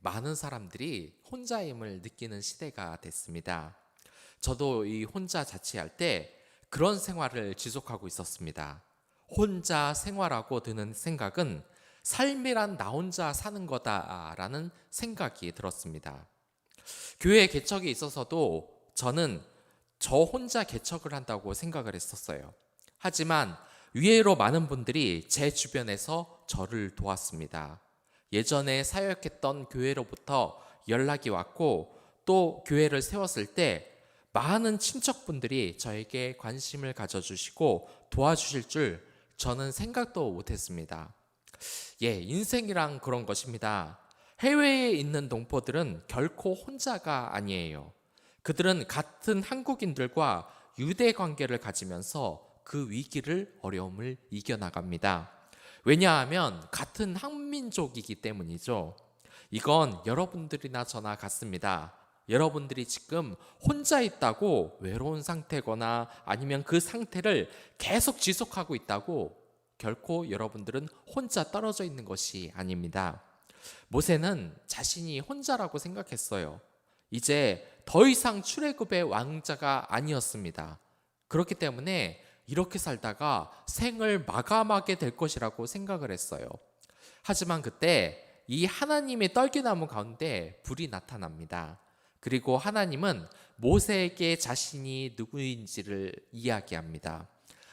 많은 사람들이 혼자임을 느끼는 시대가 됐습니다. 저도 이 혼자 자취할 때 그런 생활을 지속하고 있었습니다. 혼자 생활하고 드는 생각은 삶이란 나 혼자 사는 거다라는 생각이 들었습니다. 교회 개척에 있어서도 저는 저 혼자 개척을 한다고 생각을 했었어요. 하지만 의외로 많은 분들이 제 주변에서 저를 도왔습니다. 예전에 사역했던 교회로부터 연락이 왔고 또 교회를 세웠을 때 많은 친척분들이 저에게 관심을 가져주시고 도와주실 줄 저는 생각도 못했습니다. 인생이란 그런 것입니다. 해외에 있는 동포들은 결코 혼자가 아니에요. 그들은 같은 한국인들과 유대 관계를 가지면서 그 위기를, 어려움을 이겨나갑니다. 왜냐하면 같은 한민족이기 때문이죠. 이건 여러분들이나 저나 같습니다. 여러분들이 지금 혼자 있다고 외로운 상태거나 아니면 그 상태를 계속 지속하고 있다고 결코 여러분들은 혼자 떨어져 있는 것이 아닙니다. 모세는 자신이 혼자라고 생각했어요. 이제 더 이상 출애굽의 왕자가 아니었습니다. 그렇기 때문에 이렇게 살다가 생을 마감하게 될 것이라고 생각을 했어요. 하지만 그때 이 하나님의 떨기나무 가운데 불이 나타납니다. 그리고 하나님은 모세에게 자신이 누구인지를 이야기합니다.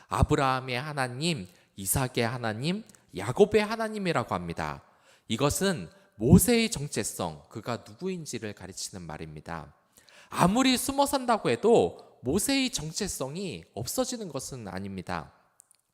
아브라함의 하나님, 이삭의 하나님, 야곱의 하나님이라고 합니다. 이것은 모세의 정체성, 그가 누구인지를 가르치는 말입니다. 아무리 숨어 산다고 해도 모세의 정체성이 없어지는 것은 아닙니다.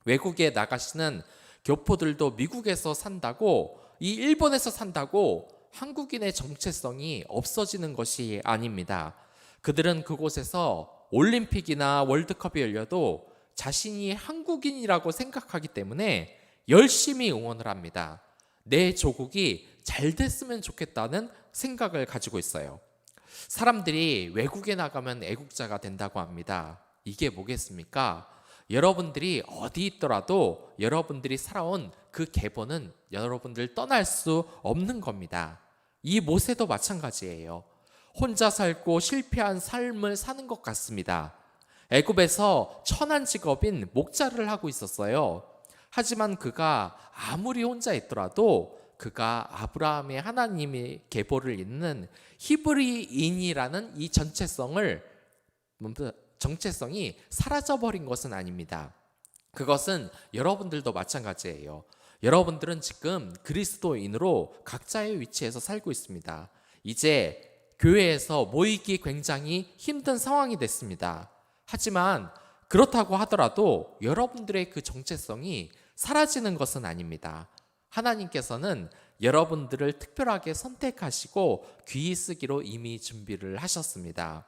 외국에 나가시는 교포들도 미국에서 산다고, 이 일본에서 산다고 한국인의 정체성이 없어지는 것이 아닙니다. 그들은 그곳에서 올림픽이나 월드컵이 열려도 자신이 한국인이라고 생각하기 때문에 열심히 응원을 합니다. 내 조국이 잘 됐으면 좋겠다는 생각을 가지고 있어요. 사람들이 외국에 나가면 애국자가 된다고 합니다. 이게 뭐겠습니까? 여러분들이 어디 있더라도 여러분들이 살아온 그 계보는 여러분들 떠날 수 없는 겁니다. 이 모세도 마찬가지예요. 혼자 살고 실패한 삶을 사는 것 같습니다. 애굽에서 천한 직업인 목자를 하고 있었어요. 하지만 그가 아무리 혼자 있더라도 그가 아브라함의 하나님의 계보를 잇는 히브리인이라는 이 정체성이 사라져버린 것은 아닙니다. 그것은 여러분들도 마찬가지예요. 여러분들은 지금 그리스도인으로 각자의 위치에서 살고 있습니다. 이제 교회에서 모이기 굉장히 힘든 상황이 됐습니다. 하지만 그렇다고 하더라도 여러분들의 그 정체성이 사라지는 것은 아닙니다. 하나님께서는 여러분들을 특별하게 선택하시고 귀히 쓰기로 이미 준비를 하셨습니다.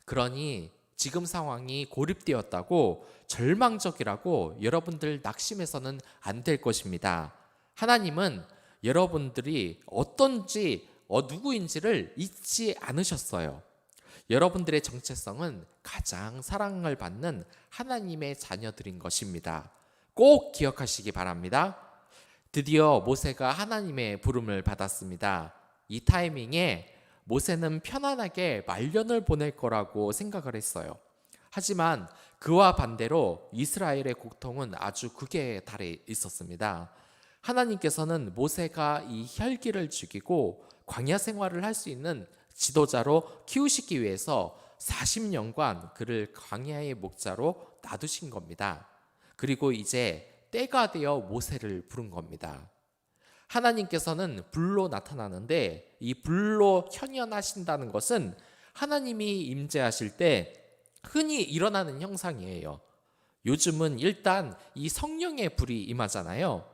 그러니 지금 상황이 고립되었다고 절망적이라고 여러분들 낙심해서는 안 될 것입니다. 하나님은 여러분들이 어떤지 누구인지를 잊지 않으셨어요. 여러분들의 정체성은 가장 사랑을 받는 하나님의 자녀들인 것입니다. 꼭 기억하시기 바랍니다. 드디어 모세가 하나님의 부름을 받았습니다. 이 타이밍에 모세는 편안하게 말년을 보낼 거라고 생각을 했어요. 하지만 그와 반대로 이스라엘의 고통은 아주 극에 달해 있었습니다. 하나님께서는 모세가 이 혈기를 죽이고 광야 생활을 할 수 있는 지도자로 키우시기 위해서 40년간 그를 광야의 목자로 놔두신 겁니다. 그리고 이제 때가 되어 모세를 부른 겁니다. 하나님께서는 불로 나타나는데 이 불로 현현하신다는 것은 하나님이 임재하실 때 흔히 일어나는 형상이에요. 요즘은 일단 이 성령의 불이 임하잖아요.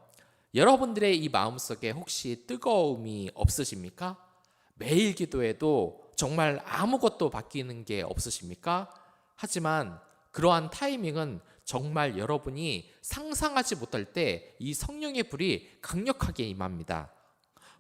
여러분들의 이 마음속에 혹시 뜨거움이 없으십니까? 매일 기도해도 정말 아무것도 바뀌는 게 없으십니까? 하지만 그러한 타이밍은 정말 여러분이 상상하지 못할 때 이 성령의 불이 강력하게 임합니다.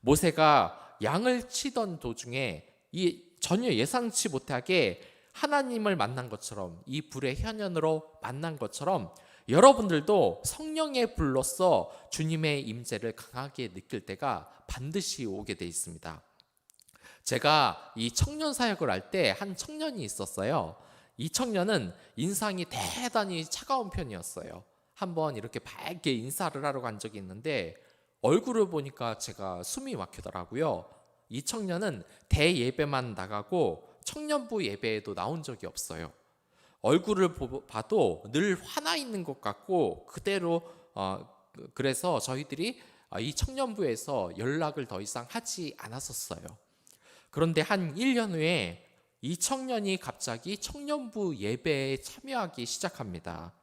모세가 양을 치던 도중에 이 전혀 예상치 못하게 하나님을 만난 것처럼 이 불의 현현으로 만난 것처럼 여러분들도 성령의 불로써 주님의 임재를 강하게 느낄 때가 반드시 오게 돼 있습니다. 제가 이 청년 사역을 할 때 한 청년이 있었어요. 이 청년은 인상이 대단히 차가운 편이었어요. 한번 이렇게 밝게 인사를 하러 간 적이 있는데 얼굴을 보니까 제가 숨이 막히더라고요. 이 청년은 대예배만 나가고 청년부 예배에도 나온 적이 없어요. 얼굴을 봐도 늘 화나 있는 것 같고 그대로 그래서 저희들이 이 청년부에서 연락을 더 이상 하지 않았었어요. 그런데 한 1년 후에 이 청년이 갑자기 청년부 예배에 참여하기 시작합니다.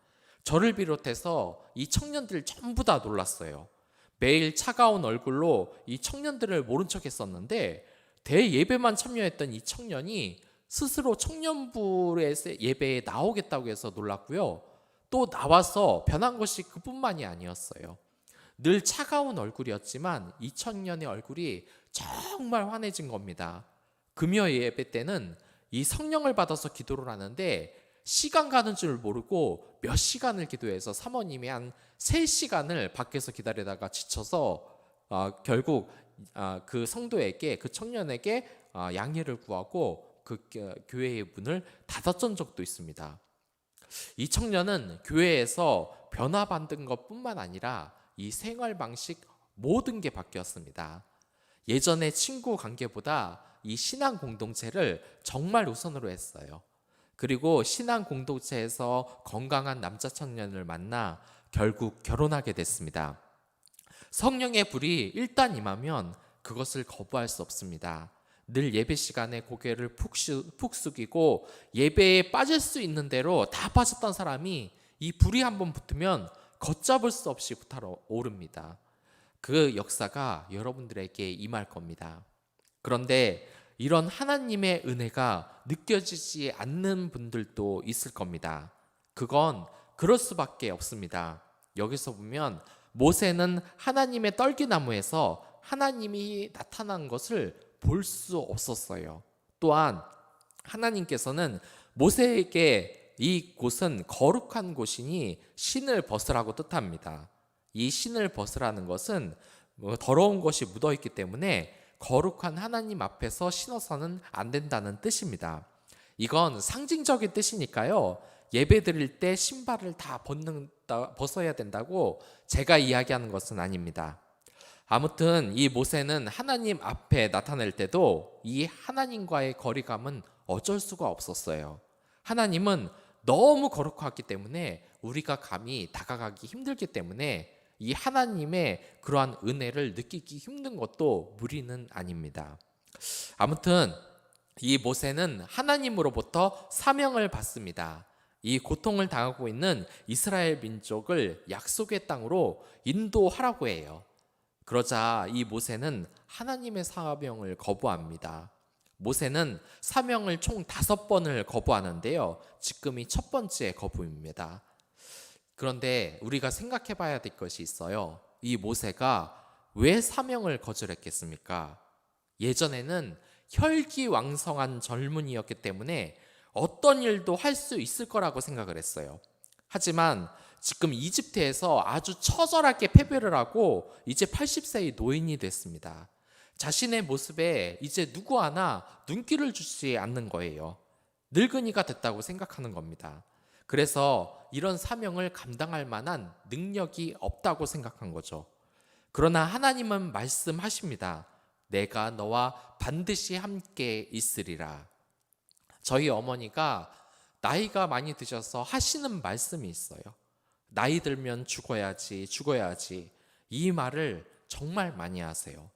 저를 비롯해서 이 청년들 전부 다 놀랐어요. 매일 차가운 얼굴로 이 청년들을 모른 척 했었는데 대예배만 참여했던 이 청년이 스스로 청년부의 예배에 나오겠다고 해서 놀랐고요. 또 나와서 변한 것이 그뿐만이 아니었어요. 늘 차가운 얼굴이었지만 이 청년의 얼굴이 정말 환해진 겁니다. 금요 예배 때는 이 성령을 받아서 기도를 하는데 시간 가는 줄 모르고 몇 시간을 기도해서 사모님이 한 3시간을 밖에서 기다리다가 지쳐서 결국 그 성도에게, 그 청년에게 양해를 구하고 그 교회의 문을 닫았던 적도 있습니다. 이 청년은 교회에서 변화받은 것뿐만 아니라 이 생활 방식 모든 게 바뀌었습니다. 예전의 친구 관계보다 이 신앙 공동체를 정말 우선으로 했어요. 그리고 신앙 공동체에서 건강한 남자 청년을 만나 결국 결혼하게 됐습니다. 성령의 불이 일단 임하면 그것을 거부할 수 없습니다. 늘 예배 시간에 고개를 푹 숙이고 예배에 빠질 수 있는 대로 다 빠졌던 사람이 이 불이 한번 붙으면 걷잡을 수 없이 부타러 오릅니다. 그 역사가 여러분들에게 임할 겁니다. 그런데 이런 하나님의 은혜가 느껴지지 않는 분들도 있을 겁니다. 그건 그럴 수밖에 없습니다. 여기서 보면 모세는 하나님의 떨기나무에서 하나님이 나타난 것을 볼 수 없었어요. 또한 하나님께서는 모세에게 이 곳은 거룩한 곳이니 신을 벗으라고 뜻합니다. 이 신을 벗으라는 것은 더러운 것이 묻어있기 때문에 거룩한 하나님 앞에서 신어서는 안 된다는 뜻입니다. 이건 상징적인 뜻이니까요. 예배 드릴 때 신발을 다 벗어야 된다고 제가 이야기하는 것은 아닙니다. 아무튼 이 모세는 하나님 앞에 나타날 때도 이 하나님과의 거리감은 어쩔 수가 없었어요. 하나님은 너무 거룩하기 때문에 우리가 감히 다가가기 힘들기 때문에 이 하나님의 그러한 은혜를 느끼기 힘든 것도 무리는 아닙니다. 아무튼 이 모세는 하나님으로부터 사명을 받습니다. 이 고통을 당하고 있는 이스라엘 민족을 약속의 땅으로 인도하라고 해요. 그러자 이 모세는 하나님의 사명을 거부합니다. 모세는 사명을 총 5번을 거부하는데요. 지금이 첫 번째 거부입니다. 그런데 우리가 생각해 봐야 될 것이 있어요. 이 모세가 왜 사명을 거절했겠습니까? 예전에는 혈기왕성한 젊은이였기 때문에 어떤 일도 할 수 있을 거라고 생각을 했어요. 하지만 지금 이집트에서 아주 처절하게 패배를 하고 이제 80세의 노인이 됐습니다. 자신의 모습에 이제 누구 하나 눈길을 주지 않는 거예요. 늙은이가 됐다고 생각하는 겁니다. 그래서 이런 사명을 감당할 만한 능력이 없다고 생각한 거죠. 그러나 하나님은 말씀하십니다. 내가 너와 반드시 함께 있으리라. 저희 어머니가 나이가 많이 드셔서 하시는 말씀이 있어요. 나이 들면 죽어야지, 죽어야지. 이 말을 정말 많이 하세요.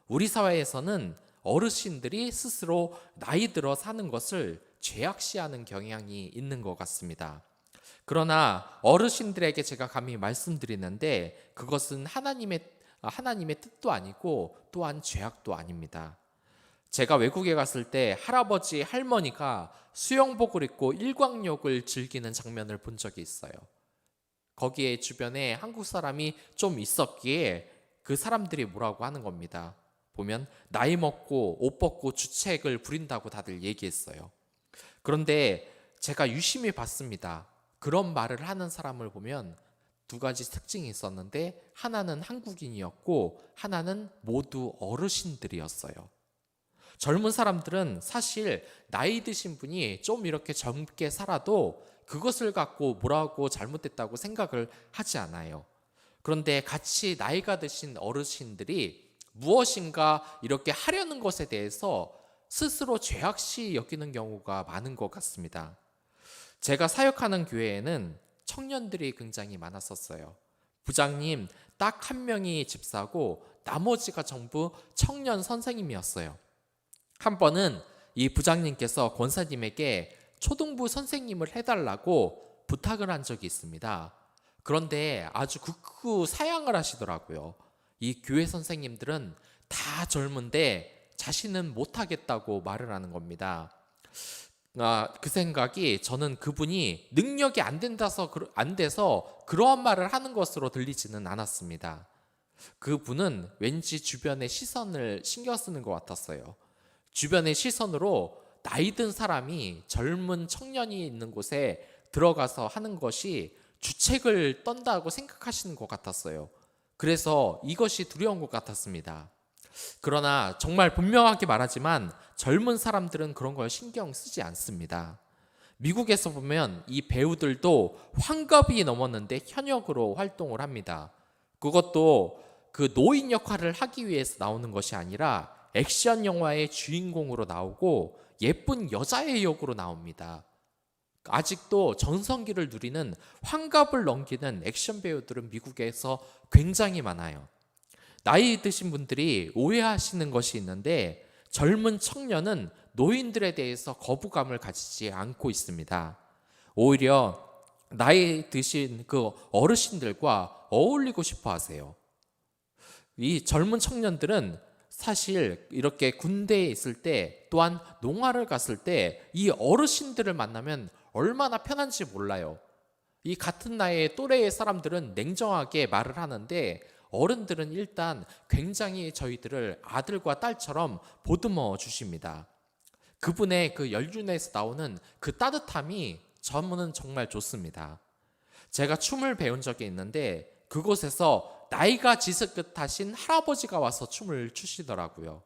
우리 사회에서는 어르신들이 스스로 나이 들어 사는 것을 죄악시하는 경향이 있는 것 같습니다. 그러나 어르신들에게 제가 감히 말씀드리는데 그것은 하나님의 뜻도 아니고 또한 죄악도 아닙니다. 제가 외국에 갔을 때 할아버지, 할머니가 수영복을 입고 일광욕을 즐기는 장면을 본 적이 있어요. 거기에 주변에 한국 사람이 좀 있었기에 그 사람들이 뭐라고 하는 겁니다. 보면 나이 먹고 옷 벗고 주책을 부린다고 다들 얘기했어요. 그런데 제가 유심히 봤습니다. 그런 말을 하는 사람을 보면 두 가지 특징이 있었는데, 하나는 한국인이었고 하나는 모두 어르신들이었어요. 젊은 사람들은 사실 나이 드신 분이 좀 이렇게 젊게 살아도 그것을 갖고 뭐라고 잘못됐다고 생각을 하지 않아요. 그런데 같이 나이가 드신 어르신들이 무엇인가 이렇게 하려는 것에 대해서 스스로 죄악시 여기는 경우가 많은 것 같습니다. 제가 사역하는 교회에는 청년들이 굉장히 많았었어요. 부장님 딱 한 명이 집사고 나머지가 전부 청년 선생님이었어요. 한 번은 이 부장님께서 권사님에게 초등부 선생님을 해달라고 부탁을 한 적이 있습니다. 그런데 아주 극구 사양을 하시더라고요. 이 교회 선생님들은 다 젊은데 자신은 못하겠다고 말을 하는 겁니다. 그 생각이, 저는 그분이 능력이 안 돼서 그러한 말을 하는 것으로 들리지는 않았습니다. 그분은 왠지 주변의 시선을 신경 쓰는 것 같았어요. 주변의 시선으로 나이 든 사람이 젊은 청년이 있는 곳에 들어가서 하는 것이 주책을 떤다고 생각하시는 것 같았어요. 그래서 이것이 두려운 것 같았습니다. 그러나 정말 분명하게 말하지만 젊은 사람들은 그런 걸 신경 쓰지 않습니다. 미국에서 보면 이 배우들도 환갑이 넘었는데 현역으로 활동을 합니다. 그것도 그 노인 역할을 하기 위해서 나오는 것이 아니라 액션 영화의 주인공으로 나오고 예쁜 여자의 역으로 나옵니다. 아직도 전성기를 누리는 환갑을 넘기는 액션 배우들은 미국에서 굉장히 많아요. 나이 드신 분들이 오해하시는 것이 있는데, 젊은 청년은 노인들에 대해서 거부감을 가지지 않고 있습니다. 오히려 나이 드신 그 어르신들과 어울리고 싶어 하세요. 이 젊은 청년들은 사실 이렇게 군대에 있을 때, 또한 농화를 갔을 때 이 어르신들을 만나면 얼마나 편한지 몰라요. 이 같은 나이의 또래의 사람들은 냉정하게 말을 하는데, 어른들은 일단 굉장히 저희들을 아들과 딸처럼 보듬어 주십니다. 그분의 그 연륜에서 나오는 그 따뜻함이 저는 정말 좋습니다. 제가 춤을 배운 적이 있는데, 그곳에서 나이가 지긋하신 할아버지가 와서 춤을 추시더라고요.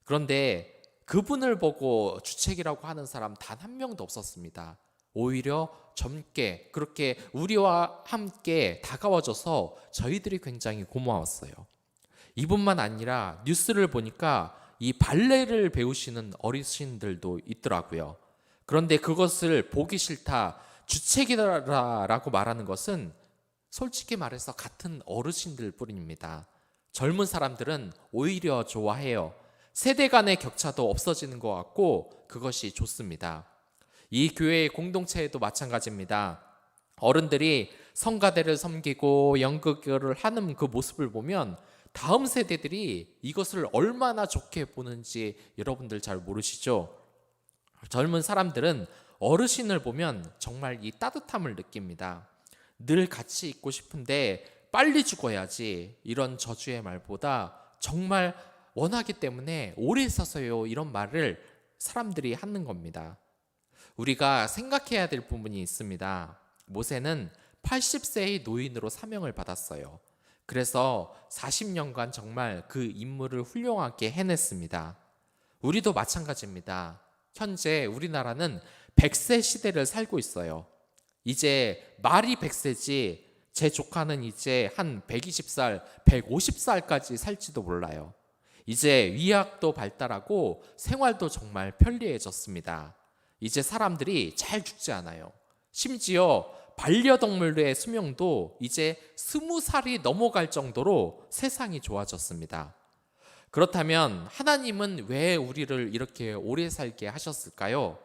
그런데 그분을 보고 주책이라고 하는 사람 단 한 명도 없었습니다. 오히려 젊게 그렇게 우리와 함께 다가와줘서 저희들이 굉장히 고마웠어요. 이뿐만 아니라 뉴스를 보니까 이 발레를 배우시는 어르신들도 있더라고요. 그런데 그것을 보기 싫다, 주책이라고 말하는 것은 솔직히 말해서 같은 어르신들 뿐입니다. 젊은 사람들은 오히려 좋아해요. 세대 간의 격차도 없어지는 것 같고 그것이 좋습니다. 이 교회의 공동체에도 마찬가지입니다. 어른들이 성가대를 섬기고 연극을 하는 그 모습을 보면 다음 세대들이 이것을 얼마나 좋게 보는지 여러분들 잘 모르시죠? 젊은 사람들은 어르신을 보면 정말 이 따뜻함을 느낍니다. 늘 같이 있고 싶은데 빨리 죽어야지, 이런 저주의 말보다 정말 원하기 때문에 오래 사서요, 이런 말을 사람들이 하는 겁니다. 우리가 생각해야 될 부분이 있습니다. 모세는 80세의 노인으로 사명을 받았어요. 그래서 40년간 정말 그 임무를 훌륭하게 해냈습니다. 우리도 마찬가지입니다. 현재 우리나라는 100세 시대를 살고 있어요. 이제 말이 100세지 제 조카는 이제 한 120살, 150살까지 살지도 몰라요. 이제 의학도 발달하고 생활도 정말 편리해졌습니다. 이제 사람들이 잘 죽지 않아요. 심지어 반려동물의 수명도 이제 20살이 넘어갈 정도로 세상이 좋아졌습니다. 그렇다면 하나님은 왜 우리를 이렇게 오래 살게 하셨을까요?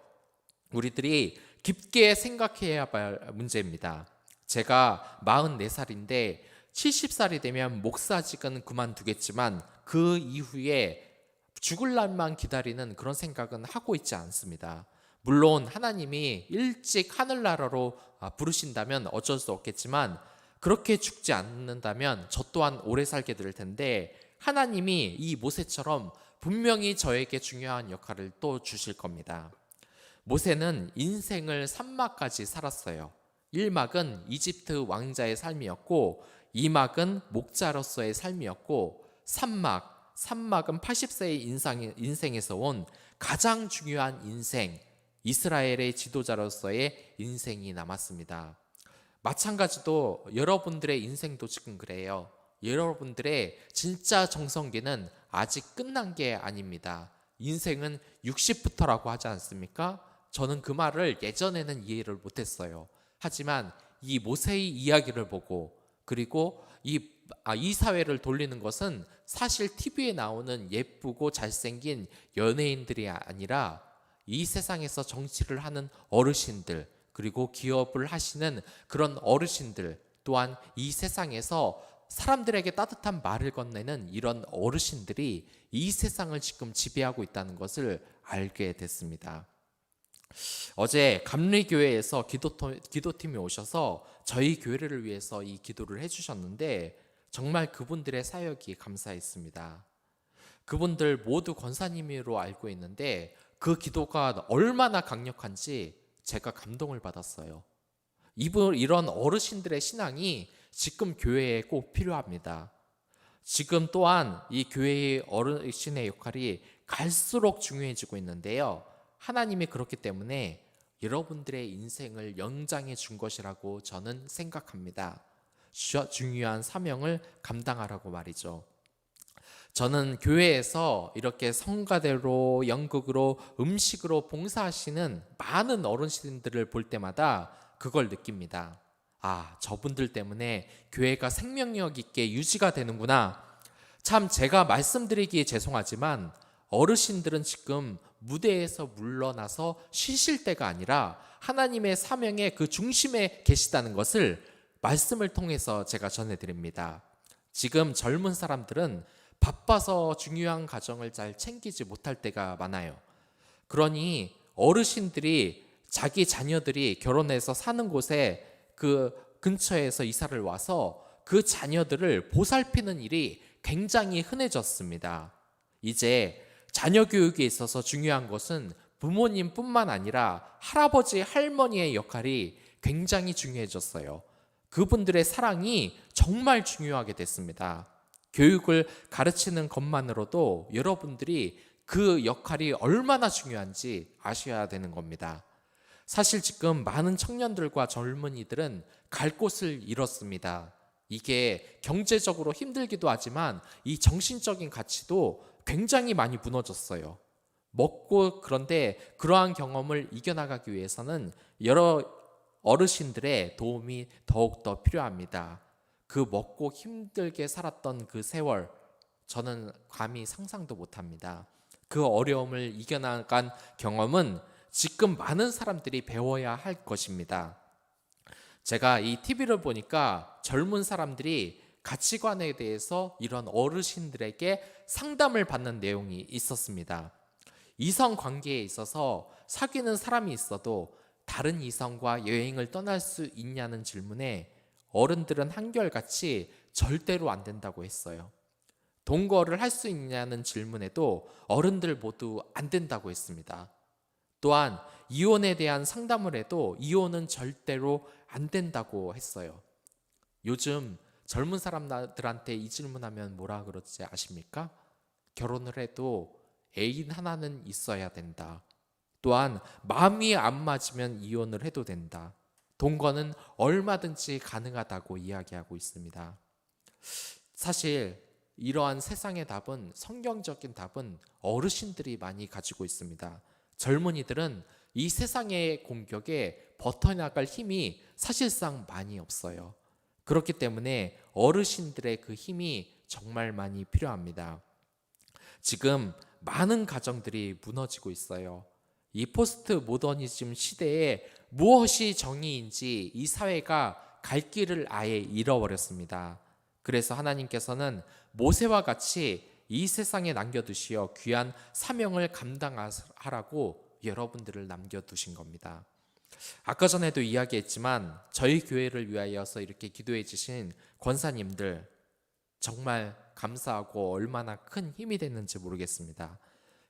우리들이 깊게 생각해야 할 문제입니다. 제가 44살인데 70살이 되면 목사직은 그만두겠지만 그 이후에 죽을 날만 기다리는 그런 생각은 하고 있지 않습니다. 물론 하나님이 일찍 하늘나라로 부르신다면 어쩔 수 없겠지만, 그렇게 죽지 않는다면 저 또한 오래 살게 될 텐데, 하나님이 이 모세처럼 분명히 저에게 중요한 역할을 또 주실 겁니다. 모세는 인생을 산막까지 살았어요. 1막은 이집트 왕자의 삶이었고 2막은 목자로서의 삶이었고 3막은 80세의 인생에서 온 가장 중요한 인생, 이스라엘의 지도자로서의 인생이 남았습니다. 마찬가지로 여러분들의 인생도 지금 그래요. 여러분들의 진짜 정성기는 아직 끝난 게 아닙니다. 인생은 60부터라고 하지 않습니까? 저는 그 말을 예전에는 이해를 못했어요. 하지만 이 모세의 이야기를 보고 그리고 이 사회를 돌리는 것은 사실 TV에 나오는 예쁘고 잘생긴 연예인들이 아니라 이 세상에서 정치를 하는 어르신들, 그리고 기업을 하시는 그런 어르신들, 또한 이 세상에서 사람들에게 따뜻한 말을 건네는 이런 어르신들이 이 세상을 지금 지배하고 있다는 것을 알게 됐습니다. 어제 감리교회에서 기도팀이 오셔서 저희 교회를 위해서 이 기도를 해주셨는데 정말 그분들의 사역이 감사했습니다. 그분들 모두 권사님으로 알고 있는데 그 기도가 얼마나 강력한지 제가 감동을 받았어요. 이런 어르신들의 신앙이 지금 교회에 꼭 필요합니다. 지금 또한 이 교회의 어르신의 역할이 갈수록 중요해지고 있는데요. 하나님이 그렇기 때문에 여러분들의 인생을 연장해 준 것이라고 저는 생각합니다. 중요한 사명을 감당하라고 말이죠. 저는 교회에서 이렇게 성가대로, 연극으로, 음식으로 봉사하시는 많은 어르신들을 볼 때마다 그걸 느낍니다. 아, 저분들 때문에 교회가 생명력 있게 유지가 되는구나. 참 제가 말씀드리기에 죄송하지만 어르신들은 지금 무대에서 물러나서 쉬실 때가 아니라 하나님의 사명의 그 중심에 계시다는 것을 말씀을 통해서 제가 전해드립니다. 지금 젊은 사람들은 바빠서 중요한 가정을 잘 챙기지 못할 때가 많아요. 그러니 어르신들이 자기 자녀들이 결혼해서 사는 곳에 그 근처에서 이사를 와서 그 자녀들을 보살피는 일이 굉장히 흔해졌습니다. 이제 자녀 교육에 있어서 중요한 것은 부모님뿐만 아니라 할아버지, 할머니의 역할이 굉장히 중요해졌어요. 그분들의 사랑이 정말 중요하게 됐습니다. 교육을 가르치는 것만으로도 여러분들이 그 역할이 얼마나 중요한지 아셔야 되는 겁니다. 사실 지금 많은 청년들과 젊은이들은 갈 곳을 잃었습니다. 이게 경제적으로 힘들기도 하지만 이 정신적인 가치도 굉장히 많이 무너졌어요. 그런데 그러한 경험을 이겨나가기 위해서는 여러 어르신들의 도움이 더욱더 필요합니다. 그 먹고 힘들게 살았던 그 세월, 저는 감히 상상도 못합니다. 그 어려움을 이겨나간 경험은 지금 많은 사람들이 배워야 할 것입니다. 제가 이 TV를 보니까 젊은 사람들이 가치관에 대해서 이런 어르신들에게 상담을 받는 내용이 있었습니다. 이성 관계에 있어서 사귀는 사람이 있어도 다른 이성과 여행을 떠날 수 있냐는 질문에 어른들은 한결같이 절대로 안 된다고 했어요. 동거를 할 수 있냐는 질문에도 어른들 모두 안 된다고 했습니다. 또한 이혼에 대한 상담을 해도 이혼은 절대로 안 된다고 했어요. 요즘 젊은 사람들한테 이 질문하면 뭐라 그러지 아십니까? 결혼을 해도 애인 하나는 있어야 된다. 또한 마음이 안 맞으면 이혼을 해도 된다. 동거는 얼마든지 가능하다고 이야기하고 있습니다. 사실 이러한 세상의 답은, 성경적인 답은 어르신들이 많이 가지고 있습니다. 젊은이들은 이 세상의 공격에 버텨나갈 힘이 사실상 많이 없어요. 그렇기 때문에 어르신들의 그 힘이 정말 많이 필요합니다. 지금 많은 가정들이 무너지고 있어요. 이 포스트 모더니즘 시대에 무엇이 정의인지 이 사회가 갈 길을 아예 잃어버렸습니다. 그래서 하나님께서는 모세와 같이 이 세상에 남겨두시어 귀한 사명을 감당하라고 여러분들을 남겨두신 겁니다. 아까 전에도 이야기했지만 저희 교회를 위하여서 이렇게 기도해 주신 권사님들 정말 감사하고 얼마나 큰 힘이 됐는지 모르겠습니다.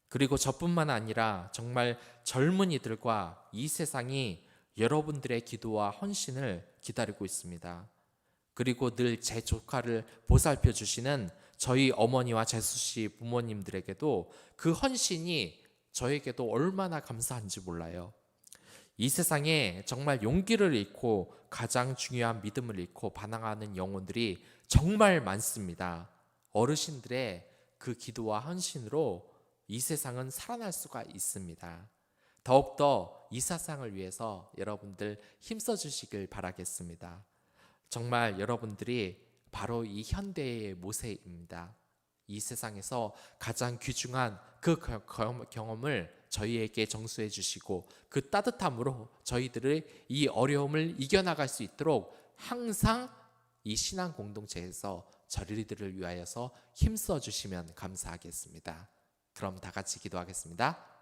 그리고 저뿐만 아니라 정말 젊은이들과 이 세상이 여러분들의 기도와 헌신을 기다리고 있습니다. 그리고 늘 제 조카를 보살펴 주시는 저희 어머니와 재수 씨 부모님들에게도 그 헌신이 저에게도 얼마나 감사한지 몰라요. 이 세상에 정말 용기를 잃고 가장 중요한 믿음을 잃고 반항하는 영혼들이 정말 많습니다. 어르신들의 그 기도와 헌신으로 이 세상은 살아날 수가 있습니다. 더욱더 이 세상을 위해서 여러분들 힘써 주시길 바라겠습니다. 정말 여러분들이 바로 이 현대의 모세입니다. 이 세상에서 가장 귀중한 그 경험을 저희에게 정수해 주시고 그 따뜻함으로 저희들의 이 어려움을 이겨나갈 수 있도록 항상 이 신앙 공동체에서 저희들을 위하여서 힘써 주시면 감사하겠습니다. 그럼 다 같이 기도하겠습니다.